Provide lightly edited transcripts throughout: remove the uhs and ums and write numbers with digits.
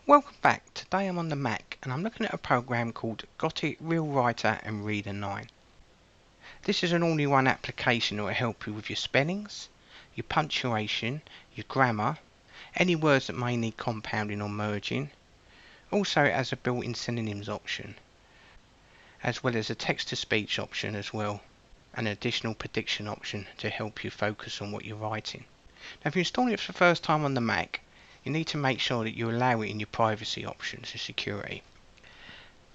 Welcome back. Today I'm on the Mac and I'm looking at a program called Ghotit Real Writer and Reader 9. This is an all-in-one application that will help you with your spellings, your punctuation, your grammar, any words that may need compounding or merging. Also it has a built-in synonyms option, as well as a text-to-speech option as well, and an additional prediction option to help you focus on what you're writing. Now if you're installing it for the first time on the Mac, you need to make sure that you allow it in your privacy options and security.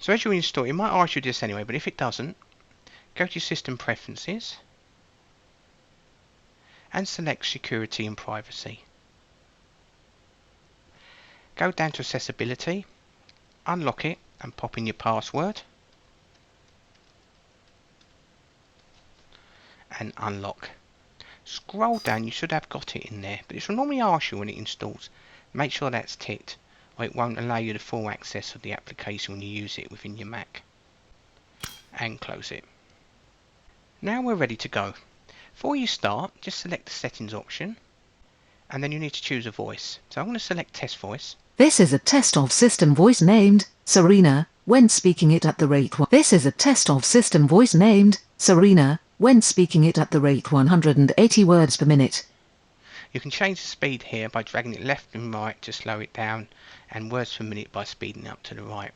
So as you install it might ask you this anyway, but if it doesn't, go to your System Preferences and select Security and Privacy. Go down to Accessibility, unlock it and pop in your password and unlock. Scroll down, you should have got it in there, but it will normally ask you when it installs. Make sure that's ticked, or it won't allow you the full access of the application when you use it within your Mac. And close it. Now we're ready to go. Before you start, just select the settings option, and then you need to choose a voice. So I'm going to select test voice. This is a test of system voice named Serena when speaking it at the rate 1. This is a test of system voice named Serena when speaking it at the rate 180 words per minute. You can change the speed here by dragging it left and right to slow it down, and words per minute by speeding up to the right.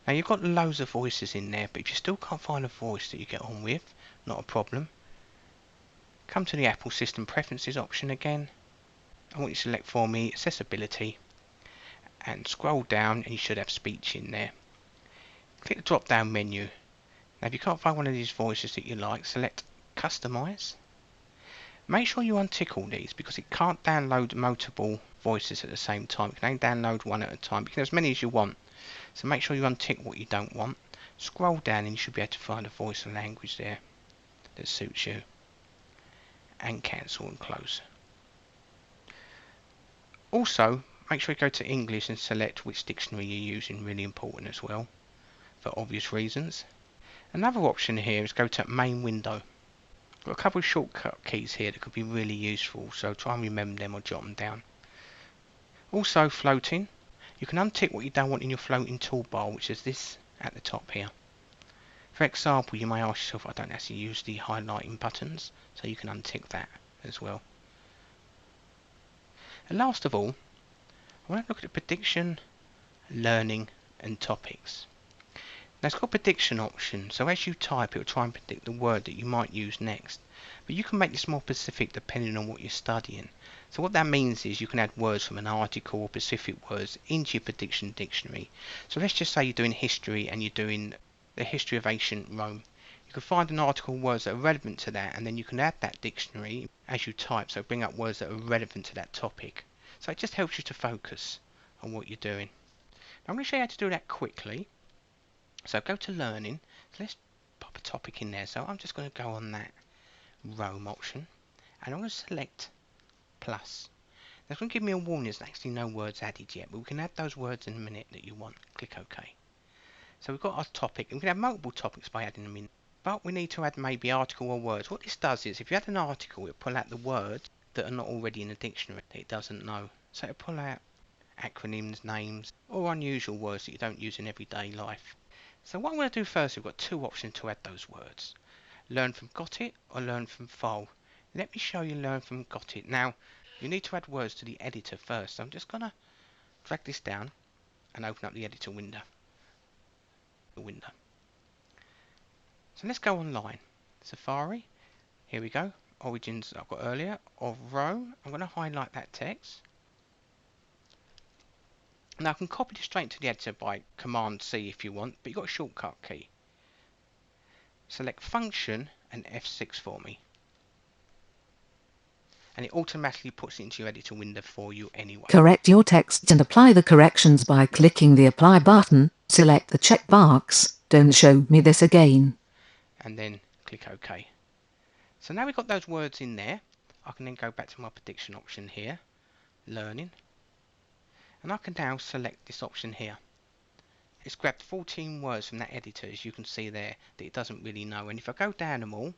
Now you've got loads of voices in there, but if you still can't find a voice that you get on with, not a problem. Come to the Apple System Preferences option again. I want you to select for me Accessibility and scroll down, and you should have speech in there. Click the drop down menu. Now if you can't find one of these voices that you like, select Customize. Make sure you untick all these because it can't download multiple voices at the same time. You can only download one at a time. You can have as many as you want. So make sure you untick what you don't want. Scroll down and you should be able to find a voice and language there that suits you. And cancel and close. Also, make sure you go to English and select which dictionary you're using. Really important as well, for obvious reasons. Another option here is go to Main Window. Got a couple of shortcut keys here that could be really useful, so try and remember them or jot them down. Also floating, you can untick what you don't want in your floating toolbar, which is this at the top here. For example, you may ask yourself, I don't actually use the highlighting buttons, so you can untick that as well. And last of all, I want to look at the prediction, learning and topics. Now it's got prediction option, so as you type it will try and predict the word that you might use next. But you can make this more specific depending on what you're studying. So what that means is you can add words from an article or specific words into your prediction dictionary. So let's just say you're doing history and you're doing the history of ancient Rome. You can find an article words that are relevant to that, and then you can add that dictionary as you type, so bring up words that are relevant to that topic. So it just helps you to focus on what you're doing. Now I'm going to show you how to do that quickly. So go to learning, so let's pop a topic in there, so I'm just going to go on that Rome option, and I'm going to select plus. Now it's going to give me a warning, there's actually no words added yet, but we can add those words in a minute that you want. Click OK. So we've got our topic, and we can have multiple topics by adding them in, but we need to add maybe article or words. What this does is, if you add an article, it'll pull out the words that are not already in the dictionary that it doesn't know. So it'll pull out acronyms, names, or unusual words that you don't use in everyday life. So what I'm going to do first, we've got two options to add those words. Learn from Ghotit or learn from file. Let me show you learn from Ghotit. Now, you need to add words to the editor first. So I'm just going to drag this down and open up the editor window. So let's go online. Safari. Here we go. Origins I've got earlier of Rome. I'm going to highlight that text. Now I can copy this straight to the editor by Command C if you want, but you've got a shortcut key. Select Function and F6 for me. And it automatically puts it into your editor window for you anyway. Correct your text and apply the corrections by clicking the Apply button. Select the checkbox, Don't show me this again. And then click OK. So now we've got those words in there. I can then go back to my prediction option here, Learning. And I can now select this option here. It's grabbed 14 words from that editor, as you can see there, that it doesn't really know. And if I go down them all,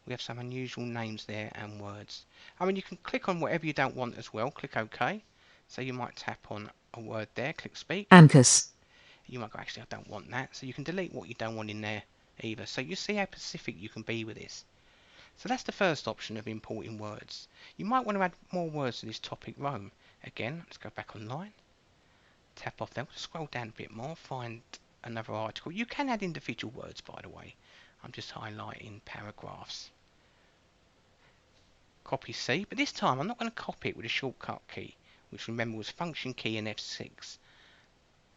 we have some unusual names there and words. I mean, you can click on whatever you don't want as well. Click OK. So you might tap on a word there, click speak. Ancus. You might go, actually I don't want that, so you can delete what you don't want in there either. So you see how specific you can be with this. So that's the first option of importing words. You might want to add more words to this topic Rome. Again, let's go back online, tap off there, we'll scroll down a bit more, find another article. You can add individual words, by the way. I'm just highlighting paragraphs. Copy C, but this time I'm not going to copy it with a shortcut key, which remember was function key and F6,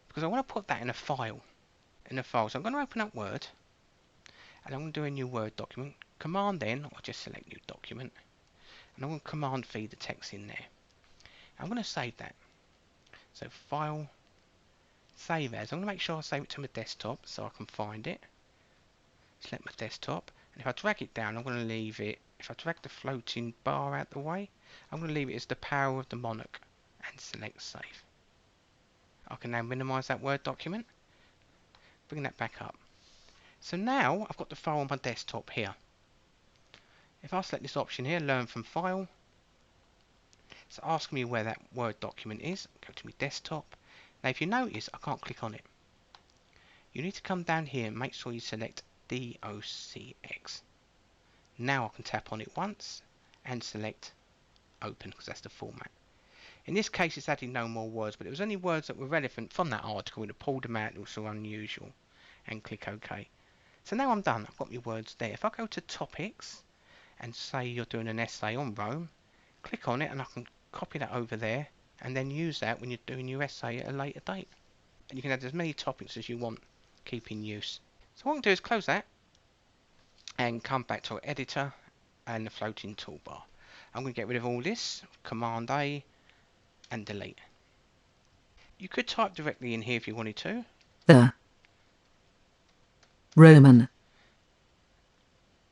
because I want to put that in a file. So I'm going to open up Word, and I'm going to do a new Word document. Command then, or just select new document, and I'm going to Command feed the text in there. I'm going to save that. So File, Save As. I'm going to make sure I save it to my desktop so I can find it. Select my desktop, and if I drag it down, I'm going to leave it. If I drag the floating bar out the way, I'm going to leave it as the power of the monarch, and select Save. I can now minimize that Word document, bring that back up. So now I've got the file on my desktop here. If I select this option here, Learn from File, it's asking me where that Word document is. Go to my desktop. Now if you notice, I can't click on it. You need to come down here and make sure you select DOCX. Now I can tap on it once and select Open, because that's the format. In this case it's adding no more words, but it was only words that were relevant from that article, and it pulled them out that were so unusual, and click OK. So now I'm done, I've got my words there. If I go to Topics and say you're doing an essay on Rome, click on it and I can copy that over there and then use that when you're doing your essay at a later date. And you can add as many topics as you want, keep in use. So what I'm going to do is close that and come back to our editor and the floating toolbar. I'm going to get rid of all this, Command A and delete. You could type directly in here if you wanted to. The Roman.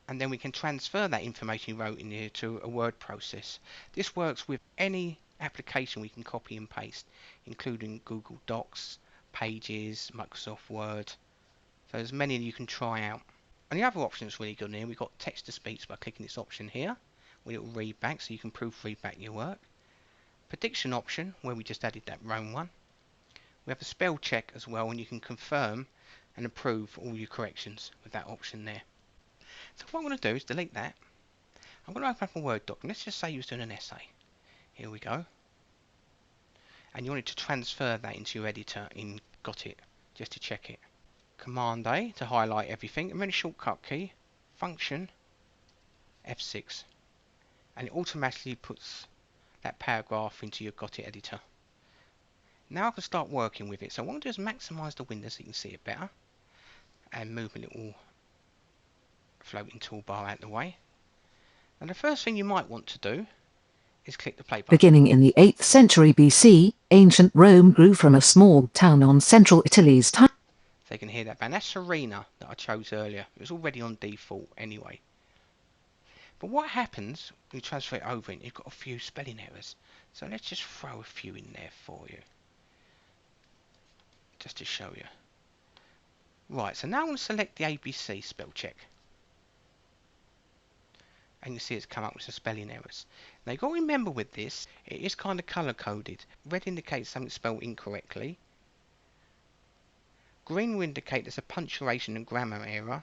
And then we can transfer that information you wrote in here to a word process. This works with any application we can copy and paste, including Google Docs, Pages, Microsoft Word. So there's many you can try out. And the other option that's really good in here, we've got text to speech by clicking this option here, where it will read back, so you can proofread back your work. Prediction option, where we just added that Rome one. We have a spell check as well, and you can confirm and approve all your corrections with that option there. So what I'm going to do is delete that. I'm going to open up a Word document. Let's just say you was doing an essay. Here we go. And you wanted to transfer that into your editor in Ghotit, just to check it. Command A to highlight everything, and then a shortcut key, function F6. And it automatically puts that paragraph into your Ghotit editor. Now I can start working with it. So what I'm going to do is maximise the window so you can see it better, and move a little floating toolbar out the way. And the first thing you might want to do is click the play button. Beginning in the 8th century BC, ancient Rome grew from a small town on central Italy's time. So you can hear that band. That's Serena that I chose earlier. It was already on default anyway. But what happens when you transfer it over and you've got a few spelling errors? So let's just throw a few in there for you, just to show you. Right, so now I'm going to select the ABC spell check. And you see it's come up with some spelling errors. Now you've got to remember with this, it is kind of colour coded. Red indicates something spelled incorrectly. Green will indicate there's a punctuation and grammar error.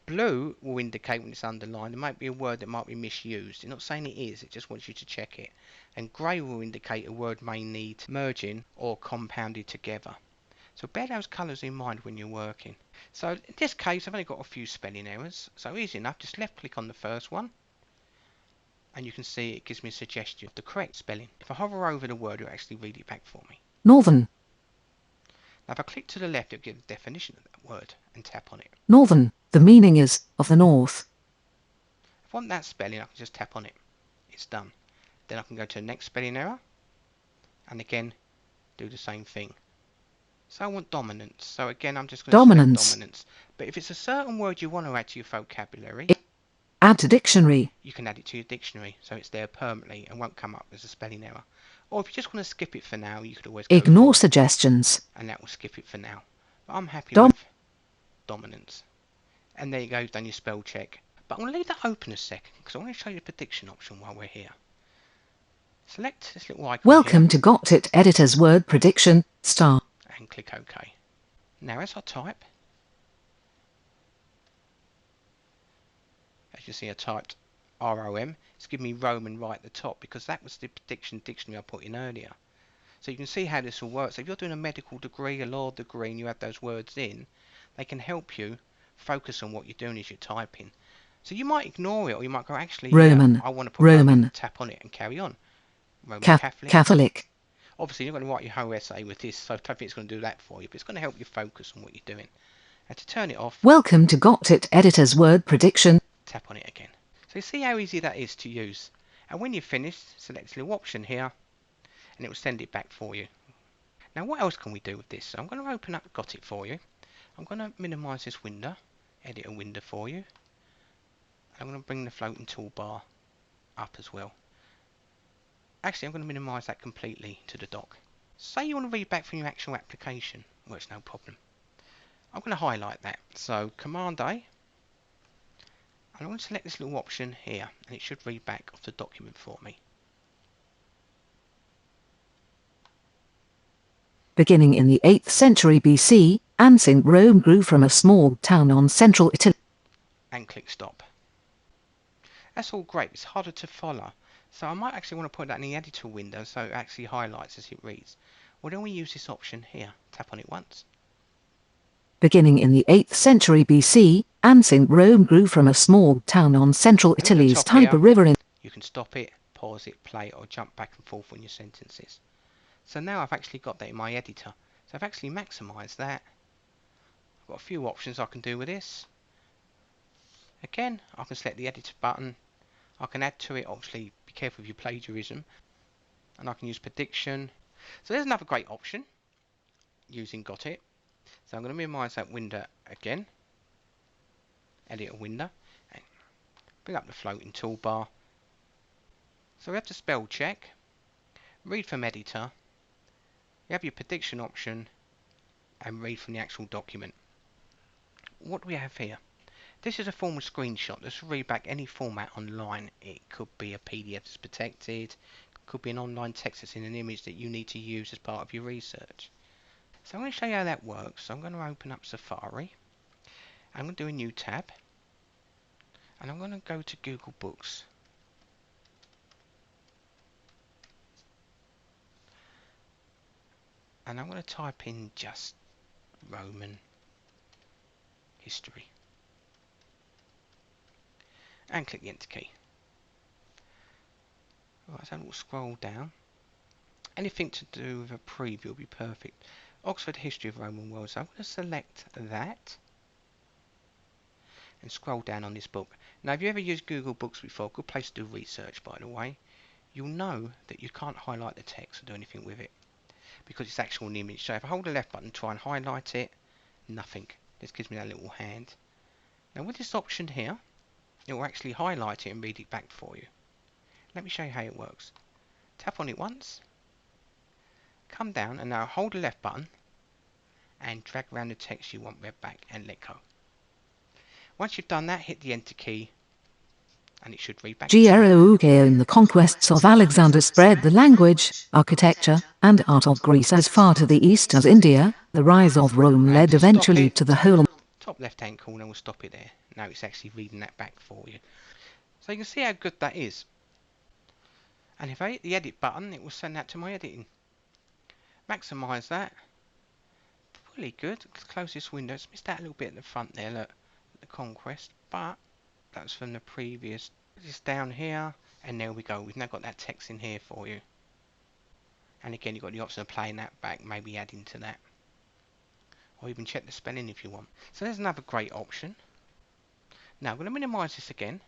Blue will indicate when it's underlined. There might be a word that might be misused. It's not saying it is, it just wants you to check it. And grey will indicate a word may need merging or compounded together. So bear those colours in mind when you're working. So in this case I've only got a few spelling errors. So easy enough, just left click on the first one. And you can see it gives me a suggestion of the correct spelling. If I hover over the word, it'll actually read it back for me. Northern. Now if I click to the left, it'll give the definition of that word and tap on it. Northern. The meaning is of the north. If I want that spelling, I can just tap on it. It's done. Then I can go to the next spelling error. And again, do the same thing. So I want dominance. So again, I'm just going to select dominance. But if it's a certain word you want to add to your vocabulary, add to dictionary. You can add it to your dictionary, so it's there permanently and won't come up as a spelling error. Or if you just want to skip it for now, you could always go ignore suggestions. And that will skip it for now. But I'm happy with dominance. And there you go, you've done your spell check. But I'm going to leave that open a second because I want to show you the prediction option while we're here. Select this little icon Welcome here to Ghotit Editor's Word Prediction, star. and click OK. Now as I type, as you see I typed ROM, it's giving me Roman right at the top because that was the prediction dictionary I put in earlier. So you can see how this all works. If you're doing a medical degree, a law degree, and you have those words in, they can help you focus on what you're doing as you're typing. So you might ignore it, or you might go, actually, yeah, Roman, I want to put Roman, Roman, tap on it and carry on. Roman Catholic. Catholic. Obviously, you're not going to write your whole essay with this, so I don't think it's going to do that for you, but it's going to help you focus on what you're doing. And to turn it off, Welcome to Ghotit Editor's Word Prediction. Tap on it again. So you see how easy that is to use. And when you're finished, select this little option here, and it will send it back for you. Now what else can we do with this? So I'm going to open up Ghotit for you. I'm going to minimise this window, edit a window for you. I'm going to bring the floating toolbar up as well. Actually, I'm going to minimise that completely to the dock. Say you want to read back from your actual application. Well, it's no problem. I'm going to highlight that. So Command A. And I'm going to select this little option here, and it should read back off the document for me. Beginning in the 8th century BC, ancient Rome grew from a small town on central Italy. And click stop. That's all great. It's harder to follow. So I might actually want to put that in the editor window so it actually highlights as it reads. Well, then we use this option here. Tap on it once. Beginning in the 8th century BC, ancient Rome grew from a small town on central Italy's Tiber River in. You can stop it, pause it, play it, or jump back and forth on your sentences. So now I've actually got that in my editor. So I've actually maximised that. I've got a few options I can do with this. Again, I can select the edit button. I can add to it, obviously be careful with your plagiarism. And I can use prediction. So there's another great option using Ghotit. So I'm going to minimise that window again. Edit a window. And bring up the floating toolbar. So we have the spell check. Read from editor. You have your prediction option. And read from the actual document. What do we have here? This is a formal screenshot. This will read back any format online. It could be a PDF that's protected. It could be an online text that's in an image that you need to use as part of your research. So I'm going to show you how that works. So I'm going to open up Safari. I'm going to do a new tab. And I'm going to go to Google Books. And I'm going to type in just Roman history. And click the enter key. Right, so we'll scroll down. Anything to do with a preview will be perfect. Oxford History of Roman World. So I'm going to select that and scroll down on this book. Now, if you ever used Google Books before, good place to do research, by the way, you'll know that you can't highlight the text or do anything with it because it's actual an image. So if I hold the left button and try and highlight it, nothing. This gives me that little hand. Now with this option here, it will actually highlight it and read it back for you. Let me show you how it works. Tap on it once, come down, and now hold the left button and drag around the text you want read back and let go. Once you've done that, hit the enter key and it should read back. In the conquests of Alexander spread the language, architecture, and art of Greece as far to the east as India. The rise of Rome led eventually to the whole. Top left hand corner will stop it there. Now it's actually reading that back for you. So you can see how good that is. And if I hit the edit button, it will send that to my editing. Maximise that. Really good. Close this window. It's missed out a little bit at the front there, look, the conquest, but that's from the previous. Just down here, and there we go. We've now got that text in here for you. And again, you've got the option of playing that back, maybe adding to that, or even check the spelling if you want. So there's another great option. Now I'm going to minimise this again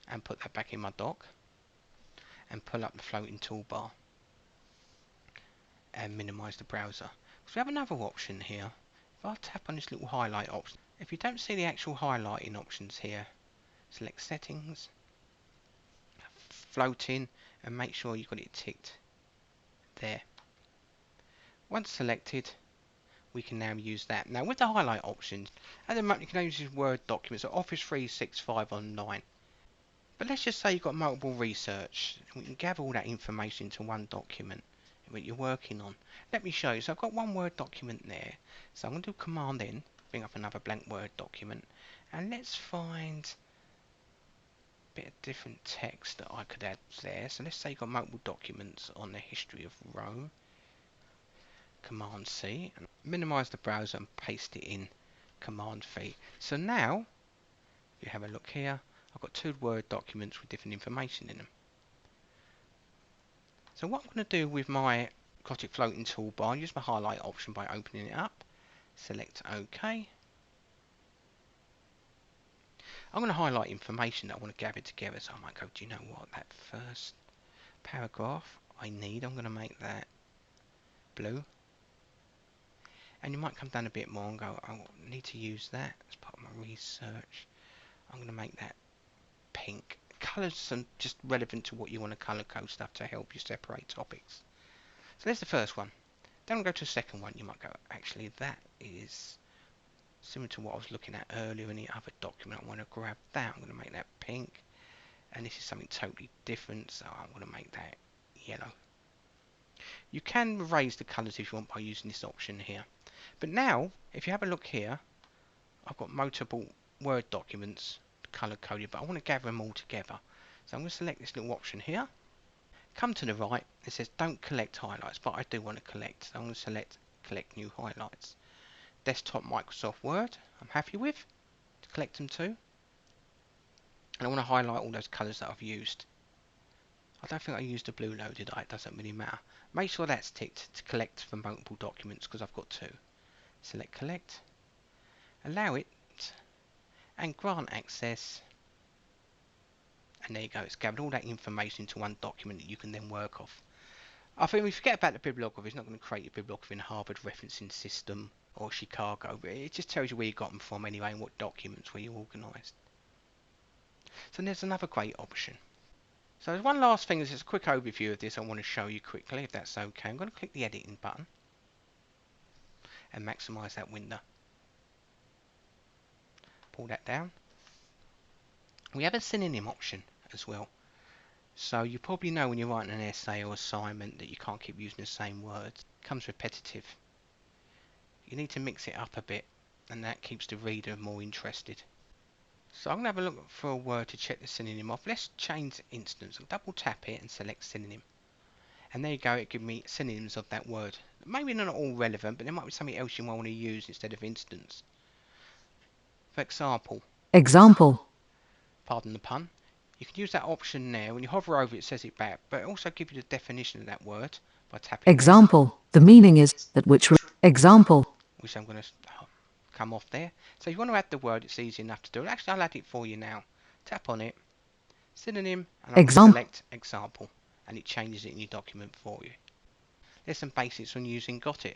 and put that back in my dock and pull up the floating toolbar and minimise the browser. So we have another option here. If I tap on this little highlight option, if you don't see the actual highlighting options here, select settings, floating, and make sure you've got it ticked there. Once selected, we can now use that. Now with the highlight options, at the moment you can use Word documents or Office 365 online. But let's just say you've got multiple research. We can gather all that information into one document that you're working on. Let me show you. So I've got one Word document there. So I'm going to do Command N, bring up another blank Word document, and let's find a bit of different text that I could add there. So let's say you've got multiple documents on the history of Rome. Command C, and minimize the browser and paste it in Command V. So now, if you have a look here, I've got two Word documents with different information in them. So what I'm going to do with my Ghotit floating toolbar, use my highlight option by opening it up, select OK. I'm going to highlight information that I want to gather together, so I might go, do you know what, that first paragraph I'm going to make that blue. And you might come down a bit more and go, I need to use that as part of my research. I'm going to make that pink. Colours are just relevant to what you want to colour code stuff to help you separate topics. So there's the first one. Then we'll go to the second one. You might go, actually that is similar to what I was looking at earlier in the other document. I want to grab that. I'm going to make that pink. And this is something totally different, so I'm going to make that yellow. You can raise the colours if you want by using this option here. But now, if you have a look here, I've got multiple Word documents colour coded, but I want to gather them all together. So I'm going to select this little option here. Come to the right, it says don't collect highlights, but I do want to collect. So I'm going to select collect new highlights. Desktop Microsoft Word, I'm happy with, to collect them to. And I want to highlight all those colours that I've used. I don't think I used the blue low, did I? It doesn't really matter. Make sure that's ticked to collect from multiple documents, because I've got two. Select collect, allow it, and grant access. And there you go, it's gathered all that information into one document that you can then work off. I think we forget about the bibliography. It's not going to create your bibliography in Harvard Referencing System or Chicago, but it just tells you where you got them from anyway and what documents where you organised. So there's another great option. So there's one last thing, there's just a quick overview of this I want to show you quickly, if that's okay. I'm going to click the editing button and maximise that window. Pull that down. We have a synonym option as well. So you probably know when you're writing an essay or assignment that you can't keep using the same words. It becomes repetitive. You need to mix it up a bit, and that keeps the reader more interested. So I'm going to have a look for a word to check the synonym off. Let's change instance. I'll double tap it and select synonym. And there you go, it gives me synonyms of that word. Maybe not all relevant, but there might be something else you might want to use instead of instance. For example, pardon the pun, you can use that option there. When you hover over it, it says it back, but it also gives you the definition of that word by tapping this. The meaning is that which Which I'm going to come off there. So if you want to add the word, it's easy enough to do. Actually, I'll add it for you now. Tap on it, synonym, and I'm going to select example, and it changes it in your document for you. There's some basics on using Ghotit.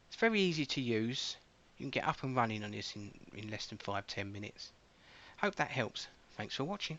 It's very easy to use. You can get up and running on this in less than 5-10 minutes. Hope that helps. Thanks for watching.